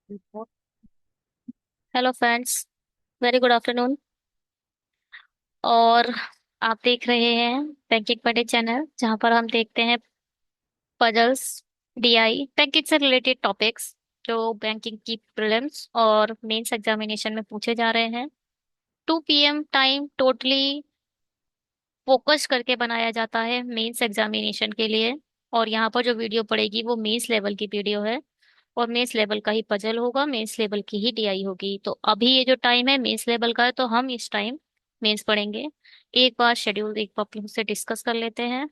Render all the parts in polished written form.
Hello friends. Very good afternoon. और आप देख रहे हैं बैंकिंग पंडित चैनल, जहां पर हम देखते हैं पजल्स, डीआई, बैंकिंग से रिलेटेड टॉपिक्स जो बैंकिंग की प्रीलिम्स और मेंस एग्जामिनेशन में पूछे जा रहे हैं। 2 PM टाइम टोटली फोकस करके बनाया जाता है मेंस एग्जामिनेशन के लिए। और यहाँ पर जो वीडियो पड़ेगी वो मेंस लेवल की वीडियो है, और मेंस लेवल का ही पजल होगा, मेंस लेवल की ही डीआई होगी। तो अभी ये जो टाइम है मेंस लेवल का है, तो हम इस टाइम मेंस पढ़ेंगे। एक बार शेड्यूल एक बार से डिस्कस कर लेते हैं,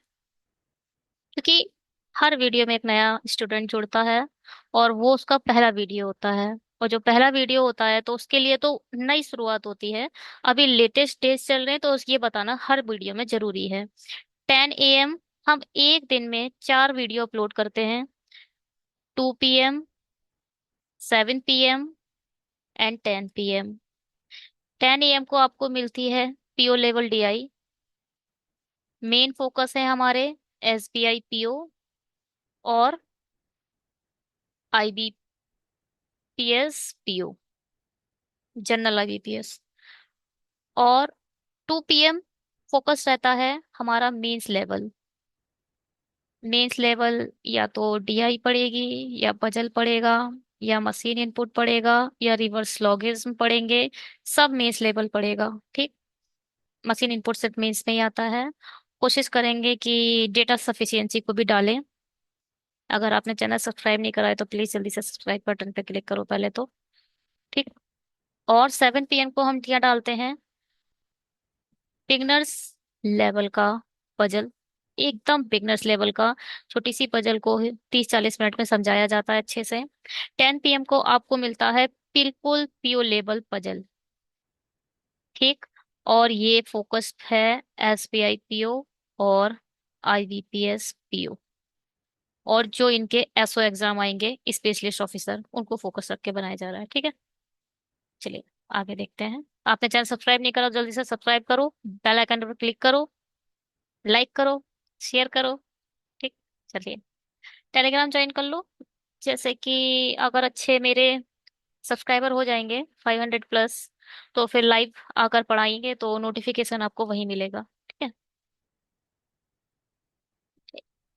क्योंकि हर वीडियो में एक नया स्टूडेंट जुड़ता है और वो उसका पहला वीडियो होता है। और जो पहला वीडियो होता है तो उसके लिए तो नई शुरुआत होती है। अभी लेटेस्ट डेज चल रहे हैं तो ये बताना हर वीडियो में जरूरी है। 10 AM हम एक दिन में 4 वीडियो अपलोड करते हैं। 2 PM, 7 PM and 10 PM। 10 AM को आपको मिलती है PO level DI. Main focus है हमारे एसबीआई पीओ और आईबीपीएस पीओ, जनरल आईबीपीएस। और 2 PM फोकस रहता है हमारा मेंस लेवल। मेंस लेवल या तो डीआई पढ़ेगी, या पजल पढ़ेगा, या मशीन इनपुट पढ़ेगा, या रिवर्स लॉगिज्म पढ़ेंगे। सब मेंस लेवल पढ़ेगा, ठीक। मशीन इनपुट सिर्फ मेंस में ही आता है। कोशिश करेंगे कि डेटा सफिशिएंसी को भी डालें। अगर आपने चैनल सब्सक्राइब नहीं करा है तो प्लीज जल्दी से सब्सक्राइब बटन पे क्लिक करो पहले तो, ठीक। और 7 PM को हम क्या डालते हैं, बिगनर्स लेवल का पजल। एकदम बिगनर्स लेवल का छोटी सी पजल को 30-40 मिनट में समझाया जाता है अच्छे से। 10 PM को आपको मिलता है बिल्कुल पीओ लेवल पजल, ठीक। और ये फोकस्ड है एसबीआई पीओ और आईबीपीएस पीओ। और जो इनके एसओ एग्जाम आएंगे स्पेशलिस्ट ऑफिसर, उनको फोकस रख के बनाया जा रहा है, ठीक है। चलिए आगे देखते हैं। आपने चैनल सब्सक्राइब नहीं करा तो जल्दी से सब्सक्राइब करो, बेल आइकन पर क्लिक करो, लाइक करो, शेयर करो, ठीक। चलिए, टेलीग्राम ज्वाइन कर लो। जैसे कि अगर अच्छे मेरे सब्सक्राइबर हो जाएंगे 500+, तो फिर लाइव आकर पढ़ाएंगे तो नोटिफिकेशन आपको वहीं मिलेगा, ठीक है।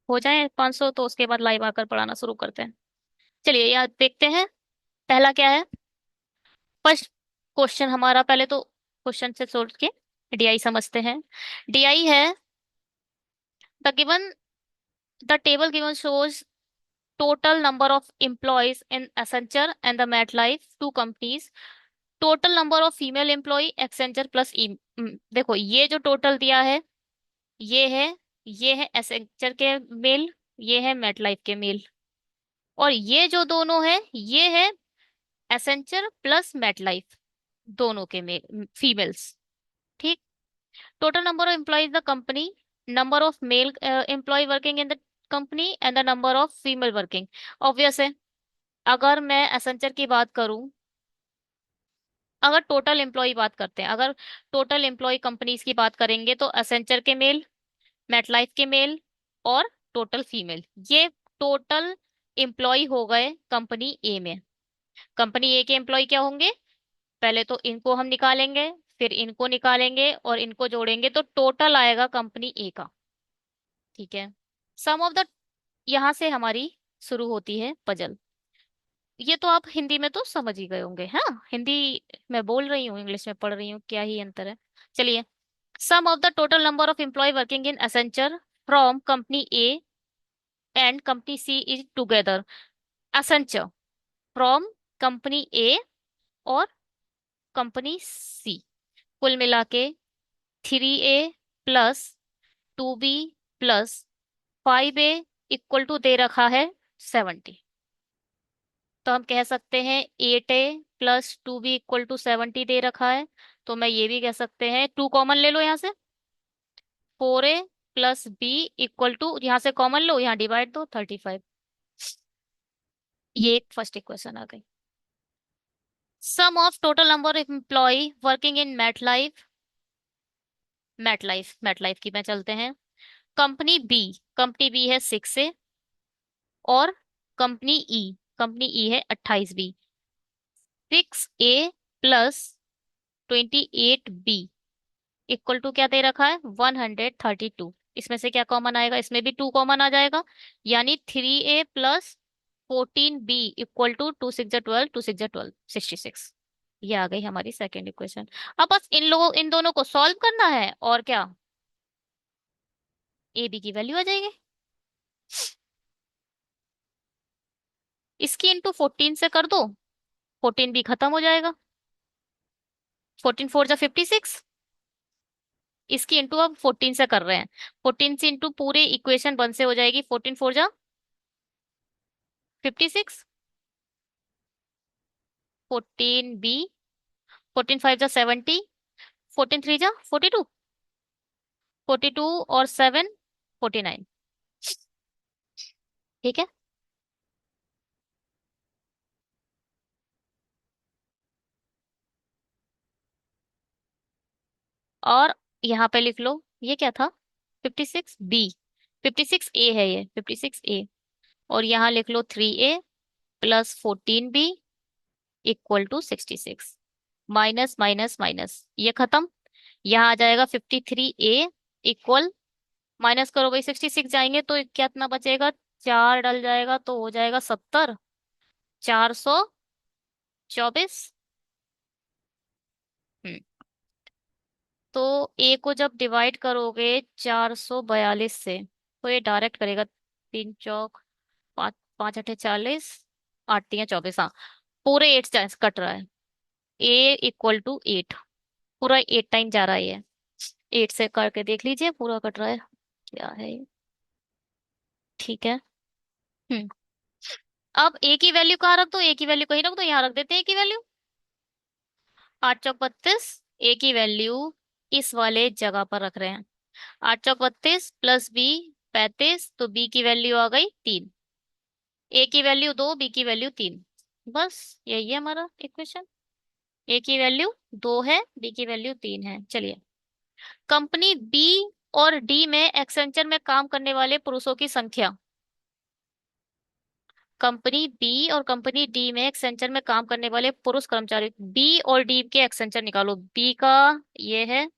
हो जाए 500 तो उसके बाद लाइव आकर पढ़ाना शुरू करते हैं। चलिए यार देखते हैं, पहला क्या है। फर्स्ट क्वेश्चन हमारा, पहले तो क्वेश्चन से सोच के डीआई समझते हैं। डीआई है the given the table given shows total number of employees in Accenture and the MetLife, two companies. Total number of female employee Accenture plus देखो ये जो टोटल दिया है, ये है ये है Accenture के मेल, ये है MetLife के मेल। और ये जो दोनों है ये है Accenture प्लस MetLife, दोनों के मेल फीमेल्स, ठीक। Total number of employees the company, number of male employ working in the company and the number of female working. Obvious है, अगर मैं एसेंचर की बात करूं, अगर टोटल एम्प्लॉय बात करते हैं, अगर टोटल एम्प्लॉय कंपनीज की बात करेंगे तो एसेंचर के मेल, मेटलाइफ के मेल और टोटल फीमेल, ये टोटल एम्प्लॉय हो गए कंपनी ए में। कंपनी ए के एम्प्लॉय क्या होंगे, पहले तो इनको हम निकालेंगे, फिर इनको निकालेंगे और इनको जोड़ेंगे तो टोटल आएगा कंपनी ए का, ठीक है। सम ऑफ द, यहां से हमारी शुरू होती है पजल। ये तो आप हिंदी में तो समझ ही गए होंगे, हाँ। हिंदी मैं बोल रही हूँ, इंग्लिश में पढ़ रही हूँ, क्या ही अंतर है। चलिए, sum of the total number of employ working in Accenture from company A and company C is together. Accenture from company A और कंपनी सी, कुल मिला के 3A plus 2B plus 5A equal to दे रखा है 70। तो हम कह सकते हैं 8A plus 2B equal to 70 दे रखा है। तो मैं ये भी कह सकते हैं, 2 कॉमन ले लो यहाँ से, 4A plus B equal to, यहाँ से कॉमन लो, यहाँ डिवाइड दो, 35। ये एक फर्स्ट इक्वेशन आ गई। Sum of total number of employ working in MetLife की में चलते हैं। कंपनी बी है 6A और कंपनी ई है 28B। 6A plus 28B equal to क्या दे रखा है? 132। इसमें से क्या कॉमन आएगा? इसमें भी 2 कॉमन आ जाएगा, यानी 3A plus 14B equal to 2 6 12, 2 6 12, 66। ये आ गई हमारी सेकेंड इक्वेशन। अब बस इन दोनों को सॉल्व करना है, और क्या, ए बी की वैल्यू आ जाएगी। इसकी इंटू 14 से कर दो, 14 भी खत्म हो जाएगा। 14 4 जा 56। इसकी इंटू अब 14 से कर रहे हैं, 14 से इंटू पूरे इक्वेशन 1 से हो जाएगी। 14 4 जा 56, 14B, 14 5 जा 70, 14 3 जा 42, 42 और 7 49। ठीक है। और यहाँ पे लिख लो, ये क्या था? 56B, 56A है ये, 56A। और यहाँ लिख लो 3A plus 14B equal to 66। Minus minus minus ये खत्म, यहाँ आ जाएगा 53A इक्वल, माइनस करो भाई, 66 जाएंगे तो कितना बचेगा? 4 डल जाएगा तो हो जाएगा 70, 424। हम्म। तो ए को जब डिवाइड करोगे 442 से, तो ये डायरेक्ट करेगा। 3 चौक 5, 5 8 40, 8 3 24, हाँ, पूरे 8 कट रहा है। ए इक्वल टू 8, पूरा 8 टाइम जा रहा है ये। 8 से करके देख लीजिए, पूरा कट रहा है। क्या है ये? ठीक है। हम्म। अब ए की वैल्यू कहाँ रख दो? ए की वैल्यू कहीं रख दो, यहाँ रख देते हैं ए की वैल्यू। 8 चौक 32, ए की वैल्यू इस वाले जगह पर रख रहे हैं। 8 चौक 32 प्लस बी 35, तो बी की वैल्यू आ गई 3। ए की वैल्यू 2, बी की वैल्यू 3। बस यही है हमारा इक्वेशन। ए की वैल्यू 2 है, बी की वैल्यू 3 है। चलिए, कंपनी बी और डी में एक्सेंचर में काम करने वाले पुरुषों की संख्या। कंपनी बी और कंपनी डी में एक्सेंचर में काम करने वाले पुरुष कर्मचारी, बी और डी के एक्सेंचर निकालो। बी का ये है,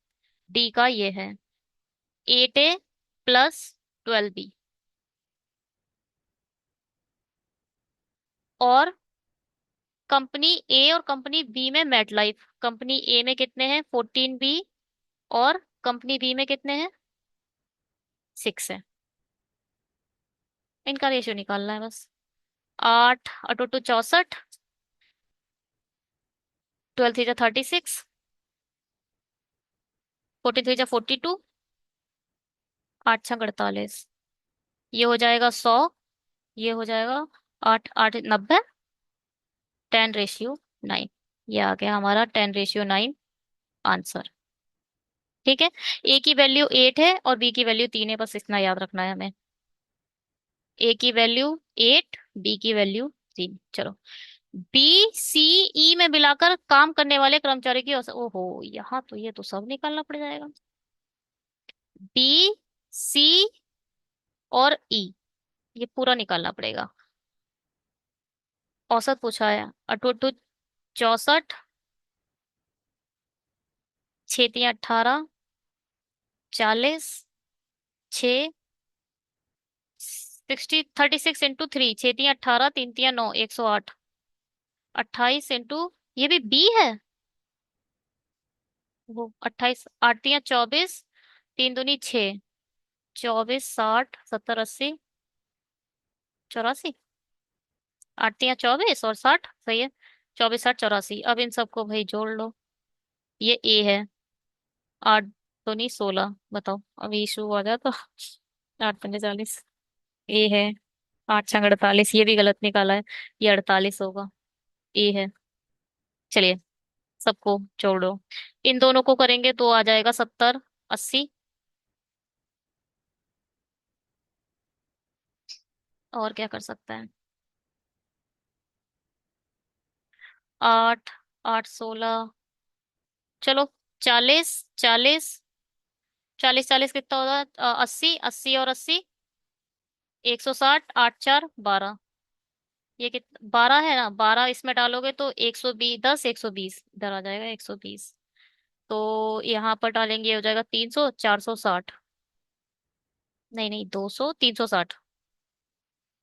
डी का ये है। 8A plus 12B। और कंपनी ए और कंपनी बी में मेट लाइफ, कंपनी ए में कितने हैं? 14B, और कंपनी बी में कितने हैं? 6 है। इनका रेशियो निकालना है बस। 8 8 2 64, 12 3 जा 36, 14 3 जा 42, 8 6 48। ये हो जाएगा 100, ये हो जाएगा 8 8 90, 10:9। ये आ गया हमारा 10:9 आंसर। ठीक है। ए की वैल्यू 8 है और बी की वैल्यू 3 है, बस इतना याद रखना है हमें। ए की वैल्यू 8, बी की वैल्यू 3। चलो, बी सी ई में मिलाकर काम करने वाले कर्मचारी की ओहो, यहाँ तो ये तो सब निकालना पड़ जाएगा। बी सी और ई, ये पूरा निकालना पड़ेगा। औसत पूछा है। 8 8 64, 6 3 18, 40, 6, 36 इंटू 3, 6 3 18, 3 3 9, 108, 28 इंटू, ये भी बी है। वो 28, 8 3 24, 3 दूनी 6, 24 60 70 80 84। 8 3 24 और 60, सही है। 24 60 84। अब इन सबको भाई जोड़ लो। ये ए है। 8 दूनी 16, बताओ अभी इशू आ जाए तो। 8 5 40, ए है। 8 6 48, ये भी गलत निकाला है, ये 48 होगा। ए है। चलिए, सबको जोड़ो। इन दोनों को करेंगे तो आ जाएगा 70 80। और क्या कर सकता है? 8 8 16, चलो, 40 40, 40 40 कितना होता है? 80 80 और 80, 160, 8 4 12। ये कित 12 है ना, 12 इसमें डालोगे तो 120, 10, 120 इधर आ जाएगा, 120। तो यहाँ पर डालेंगे, ये हो जाएगा 300, 460। नहीं नहीं, 200, 360।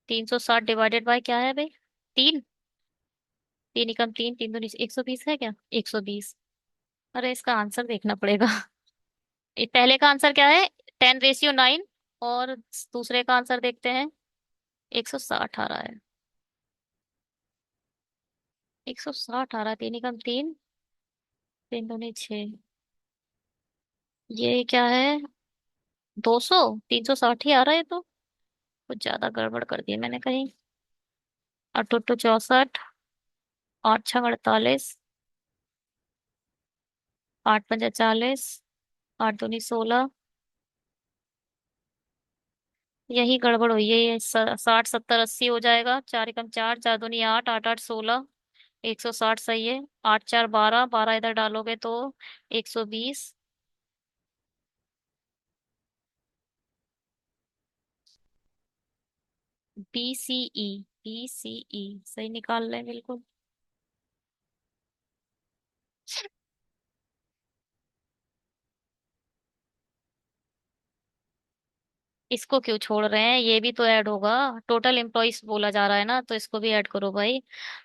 360 डिवाइडेड बाय क्या है भाई? 3। तीन एकम तीन, तीन दूनी 120 है क्या? 120। अरे इसका आंसर देखना पड़ेगा। पहले का आंसर क्या है? 10:9। और दूसरे का आंसर देखते हैं। 160 आ रहा है। 160 आ रहा है। तीन एकम तीन, तीन दूनी 6। ये क्या है? 200, 360 ही आ रहा है तो। कुछ ज्यादा गड़बड़ कर दी मैंने कहीं। आठ टू 64, आठ छः 48, आठ पंजा 40, आठ दूनी 16। यही गड़बड़ हुई है, ये 60, 70, 80 हो जाएगा। चार एकम चार, चार दूनी आठ, आठ आठ 16। 160 सही है। आठ चार 12, 12 इधर डालोगे तो 120। BCE, BCE सही निकाल रहे हैं बिल्कुल। इसको क्यों छोड़ रहे हैं? ये भी तो ऐड होगा। टोटल एम्प्लॉइज बोला जा रहा है ना, तो इसको भी ऐड करो भाई।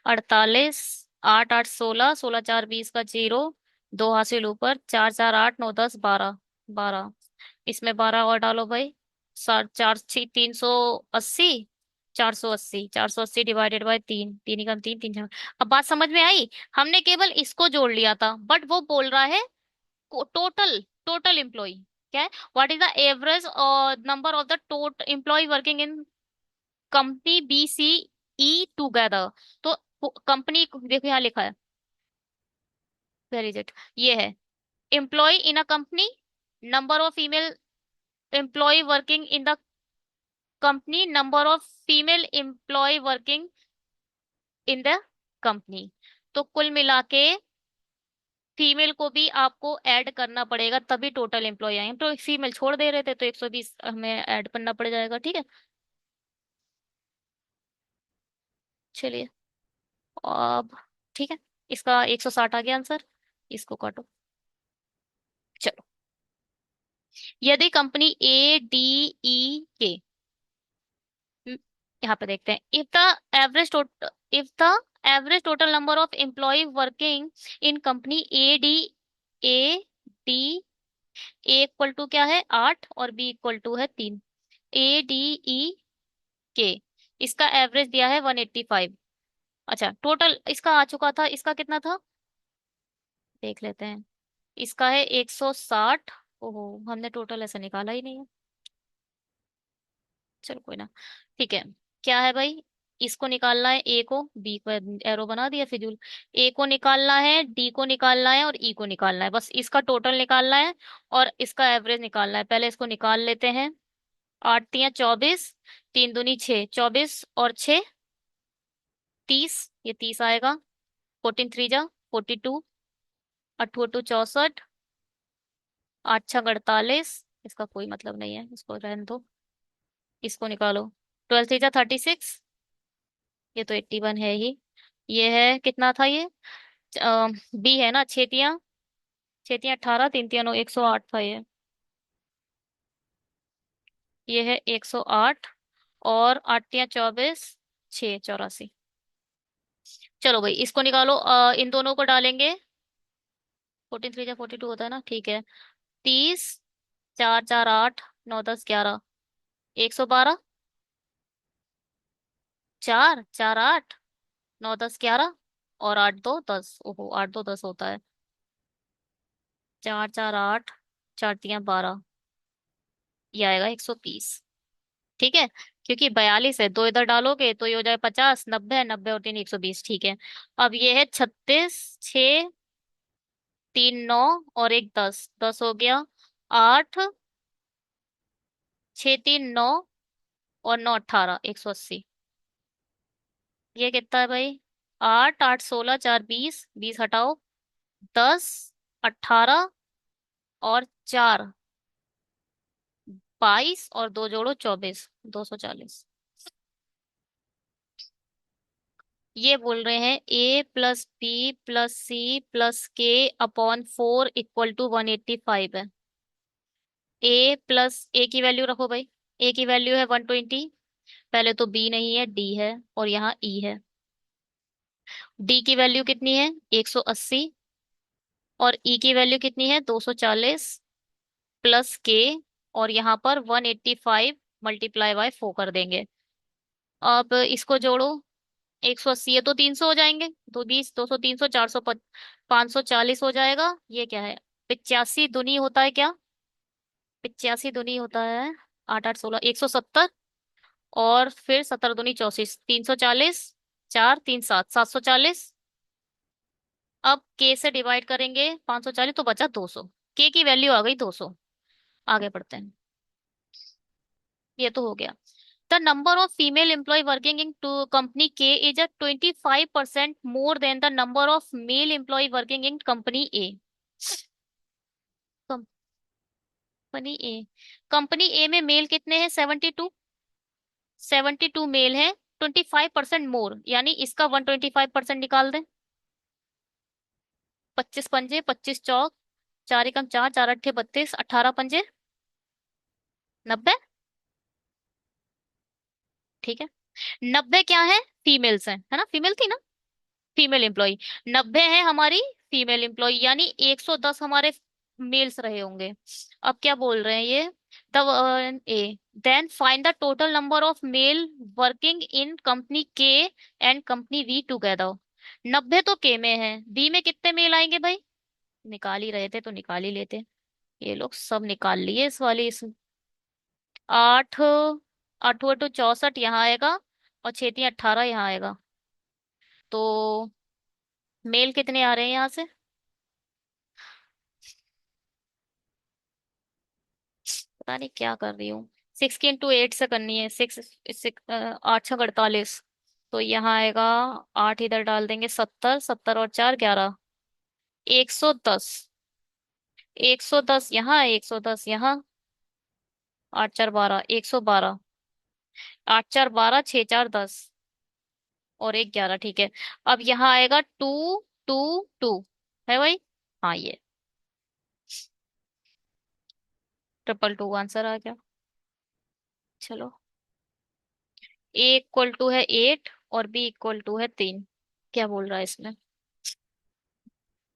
48, आठ आठ 16, 16 चार 20 का 0। दो हासिल ऊपर, चार चार 8, 9 10 12। 12, इसमें 12 और डालो भाई। सात चार 380। 480, 480 डिवाइडेड बाय तीन, तीन एकम तीन, तीन छः। अब बात समझ में आई। हमने केवल इसको जोड़ लिया था, बट वो बोल रहा है टोटल, टोटल एम्प्लॉय। क्या है? What is the average number of the total employee working in company BCE together. तो कंपनी देखो यहाँ लिखा है। Where is it? ये है employee in a company, number of female employ working in the company, number of female employ working in the company. तो कुल मिला के फीमेल को भी आपको ऐड करना पड़ेगा, तभी टोटल एम्प्लॉय आएंगे। तो फीमेल छोड़ दे रहे थे तो 120 हमें ऐड करना पड़ जाएगा, ठीक है। चलिए अब, ठीक है। इसका 160 आ गया आंसर। इसको काटो। चलो, यदि कंपनी ADE के, यहाँ पे देखते हैं, if the average total number of employ working in company AD A equal to क्या है? 8 और B इक्वल टू है 3। ADE के, इसका एवरेज दिया है 185। अच्छा, टोटल इसका आ चुका था, इसका कितना था देख लेते हैं। इसका है 160। ओहो, हमने टोटल ऐसा निकाला ही नहीं है। चलो कोई ना, ठीक है। क्या है भाई? इसको निकालना है, ए को, बी को एरो बना दिया फिजूल। ए को निकालना है, डी को निकालना है और ई को निकालना है, बस इसका टोटल निकालना है। और इसका एवरेज निकालना है। पहले इसको निकाल लेते हैं। आठ तिया 24, तीन दूनी 6, 24 और 6 30। ये 30 आएगा। 14 3 जा 42, अट्ठू अट्ठू 64, आठ छः 48। इसका कोई मतलब नहीं है, इसको रहने दो। इसको निकालो। 12 3 जा 36। ये तो 81 है ही। ये है कितना था ये? बी है ना, छेतियाँ, छेतियाँ 18, तीन तिया 9, 108 था ये। ये है 108। और आठ तिया 24, 6 84। चलो भाई इसको निकालो, इन दोनों को डालेंगे। 14 3 जा 42 होता है ना, ठीक है। 30, चार चार 8, 9 10 11, 112। चार चार 8, 9 10 11 और आठ दो 10। ओहो, आठ दो 10 होता है। चार चार 8, चार तिया 12। ये आएगा 130। ठीक है। क्योंकि 42 है, दो इधर डालोगे तो ये हो जाए 50, 90, 90 और तीन 120, ठीक है। अब ये है 36, 6, तीन 9 और एक 10, 10 हो गया। आठ, छः तीन 9 और 9 18, 180। ये कितना है भाई? आठ आठ 16, चार 20, 20 हटाओ, 10, 18 और चार 22 और दो जोड़ो 24, 240। ये बोल रहे हैं A+B+C+K/4 = 185 है। A की वैल्यू रखो भाई। ए की वैल्यू है 120। पहले तो बी नहीं है, डी है, और यहाँ ई है। डी की वैल्यू कितनी है? 180। और ई की वैल्यू कितनी है? 240 प्लस के। और यहाँ पर 185 मल्टीप्लाई बाय 4 कर देंगे। अब इसको जोड़ो। 180 है तो 300 हो जाएंगे। 220, 200, 300, 400, 540 हो जाएगा। ये क्या है? 85 दुनी होता है क्या? 85 दुनी होता है 8 8 16 170। और फिर 17 दूनी 34, 340। 4 3 7 740। अब के से डिवाइड करेंगे 540 तो बचा 200। के की वैल्यू आ गई 200। आगे बढ़ते हैं। ये तो हो गया। The number of female employ working in two company के is a 25% more than the number of male employ working in company A. Company A. Company A में मेल कितने हैं? 72। 72 मेल है। 25% मोर यानी इसका 125% निकाल दें। 25 पंजे 25 चौक। 4 एकम 4, 4 अट्ठे 32, 18 पंजे 90। ठीक है। 90 क्या है? फीमेल्स हैं, है ना? फीमेल थी ना? Female employ. 90 है हमारी फीमेल एम्प्लॉय, यानी 110 हमारे मेल्स रहे होंगे। अब क्या बोल रहे हैं ये? The A then find the total number of male working in company के एंड कंपनी बी टुगेदर। 90 तो के में है, बी में कितने मेल आएंगे भाई? निकाल ही रहे थे तो निकाल ही लेते। ये लोग सब निकाल लिए इस वाली इस। 8 8 8 64 यहाँ आएगा। और 6 3 18 यहाँ आएगा। तो मेल कितने आ रहे हैं यहाँ से? पता नहीं क्या कर रही हूँ। 6 की इंटू 8 से करनी है। 6 6 8 6 48। तो यहाँ आएगा। 8 इधर डाल देंगे। 70 70 और 4 11। 110। 110 यहाँ, 110 यहाँ। 8 4 12, 112। 8 4 12, 6 4 10। और एक 11। ठीक है। अब यहाँ आएगा 2 2 2। है भाई? हाँ ये 222 आंसर आ गया। चलो। ए इक्वल टू है 8 और बी इक्वल टू है 3। क्या बोल रहा है इसमें?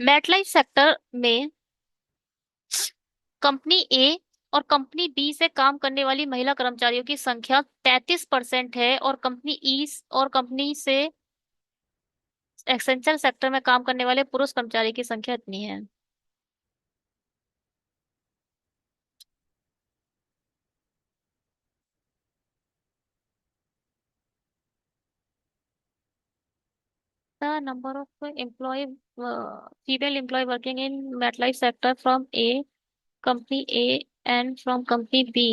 मेटलाइफ सेक्टर में कंपनी ए और कंपनी बी से काम करने वाली महिला कर्मचारियों की संख्या 33% है, और कंपनी ई और कंपनी से एसेंशियल सेक्टर में काम करने वाले पुरुष कर्मचारी की संख्या इतनी है। The number of employee female employ working in MetLife sector from a company A and from company B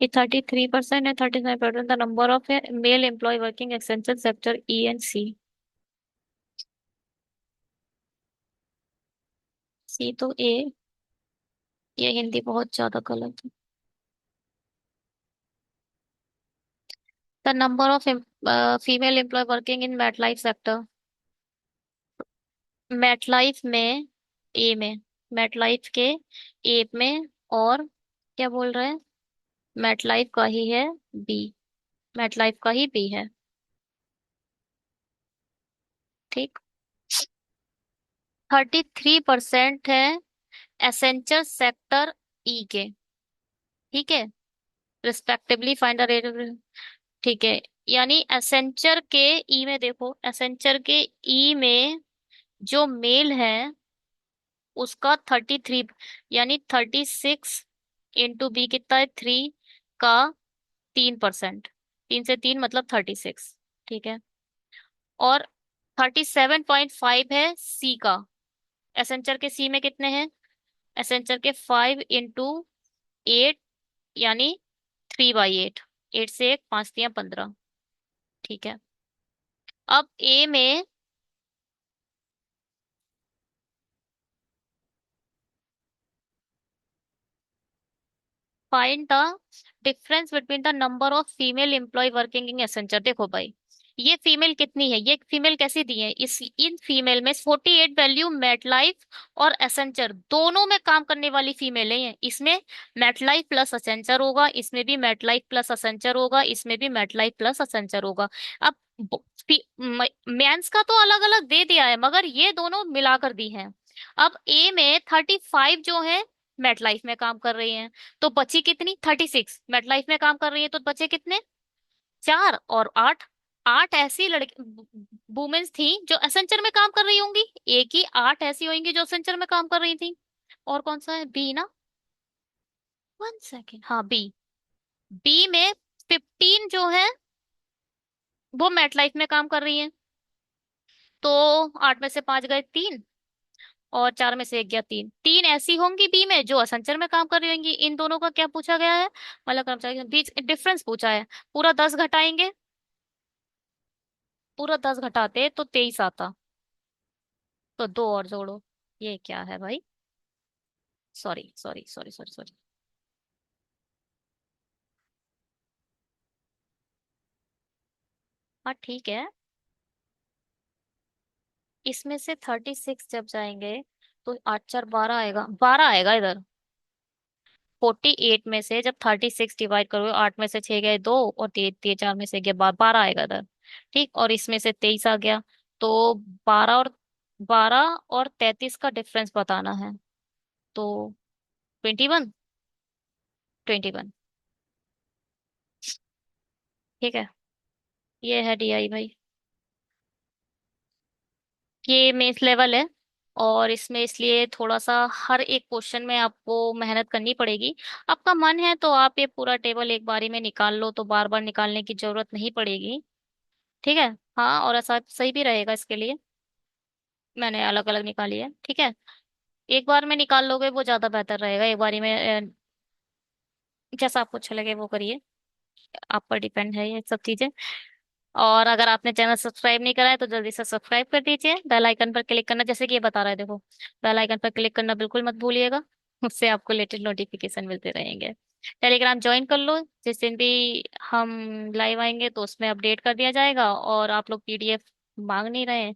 is 33% and 39%. The number of male employee working essential sector E and C. C तो A. ये हिंदी बहुत ज्यादा गलत है। The number of female employ working in MetLife sector. MetLife में A में। मैटलाइफ के ए में। और क्या बोल रहे हैं? मैटलाइफ का ही है बी। मैटलाइफ का ही बी है। ठीक। 33% है एसेंचर सेक्टर ई के। ठीक है। Respectively find the rate. ठीक है। यानी एसेंचर के ई में देखो, एसेंचर के ई में जो मेल है उसका 33, यानी 36 इंटू बी कितना है? 3 का 3%। 3 से 3 मतलब 36। ठीक है। और 37.5 है सी का। एसेंचर के सी में कितने हैं? एसेंचर के 5 इंटू 8, यानी 3/8। 8 से 1 5 3 15। ठीक है। अब ए में find the difference between the number of female employ working in Accenture. देखो भाई, ये फीमेल कितनी है, ये फीमेल कैसी दी है, इस इन फीमेल में 48 वैल्यू मेटलाइफ और एसेंचर दोनों में काम करने वाली फीमेल है। इसमें मेटलाइफ प्लस एसेंचर होगा, इसमें भी मेटलाइफ प्लस एसेंचर होगा, इसमें भी मेटलाइफ प्लस एसेंचर होगा। अब मेंस का तो अलग अलग दे दिया है, मगर ये दोनों मिलाकर दी हैं। अब ए में 35 जो है मेटलाइफ में काम कर रही हैं, तो बची कितनी, 36 मेटलाइफ में काम कर रही है, तो बचे कितने, 4 और 8। 8 ऐसी लड़की वुमेन्स थी जो एसेंचर में काम कर रही होंगी, एक ही 8 ऐसी होंगी जो एसेंचर में काम कर रही थी। और कौन सा है, बी ना, 1 सेकेंड, हाँ बी। बी में 15 जो है वो मेट लाइफ में काम कर रही है, तो 8 में से 5 गए 3, और 4 में से 1 गया 3। 3 ऐसी होंगी बी में जो असेंचर में काम कर रही होंगी। इन दोनों का क्या पूछा गया है, मतलब कर्मचारी के बीच डिफरेंस पूछा है। पूरा 10 घटाएंगे, पूरा 10 घटाते तो 23 आता, तो 2 और जोड़ो। ये क्या है भाई, sorry sorry sorry sorry sorry. हाँ ठीक है, इसमें से 36 जब जाएंगे तो 8 4 12 आएगा, 12 आएगा इधर। 48 में से जब 36 डिवाइड करोगे, 8 में से 6 गए 2, और 4 में से गया 12 आएगा इधर। ठीक, और इसमें से 23 आ गया, तो 12 और 33 का डिफरेंस बताना है, तो 21, 21। ठीक है, ये है डीआई भाई। ये मेंस लेवल है, और इसमें इसलिए थोड़ा सा हर एक क्वेश्चन में आपको मेहनत करनी पड़ेगी। आपका मन है तो आप ये पूरा टेबल एक बारी में निकाल लो, तो बार बार निकालने की जरूरत नहीं पड़ेगी। ठीक है, हाँ, और ऐसा सही भी रहेगा इसके लिए। मैंने अलग अलग निकाली है, ठीक है। एक बार में निकाल लोगे वो ज्यादा बेहतर रहेगा, एक बारी में जैसा आपको अच्छा लगे वो करिए। आप पर डिपेंड है ये सब चीजें। और अगर आपने चैनल सब्सक्राइब नहीं करा है तो जल्दी से सब्सक्राइब कर दीजिए, बेल आइकन पर क्लिक करना, जैसे कि ये बता रहा है देखो, बेल आइकन पर क्लिक करना बिल्कुल मत भूलिएगा। उससे आपको लेटेस्ट नोटिफिकेशन मिलते रहेंगे। टेलीग्राम ज्वाइन कर लो, जिस दिन भी हम लाइव आएंगे तो उसमें अपडेट कर दिया जाएगा। और आप लोग पीडीएफ मांग नहीं रहे हैं,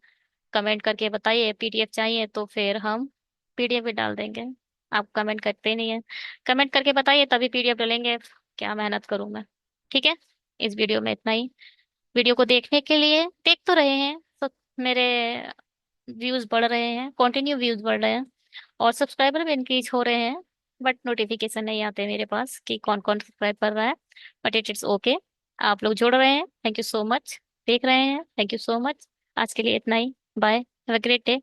कमेंट करके बताइए पीडीएफ चाहिए, तो फिर हम पीडीएफ भी डाल देंगे। आप कमेंट करते ही नहीं है, कमेंट करके बताइए तभी पीडीएफ डालेंगे। क्या मेहनत करूं मैं। ठीक है, इस वीडियो में इतना ही। वीडियो को देखने के लिए, देख तो रहे हैं सब, मेरे व्यूज बढ़ रहे हैं, कंटिन्यू व्यूज बढ़ रहे हैं, और सब्सक्राइबर भी इंक्रीज हो रहे हैं। बट नोटिफिकेशन नहीं आते मेरे पास कि कौन कौन सब्सक्राइब कर रहा है। बट इट्स ओके, आप लोग जुड़ रहे हैं, थैंक यू सो मच। देख रहे हैं, थैंक यू सो मच। आज के लिए इतना ही, bye, have a great day.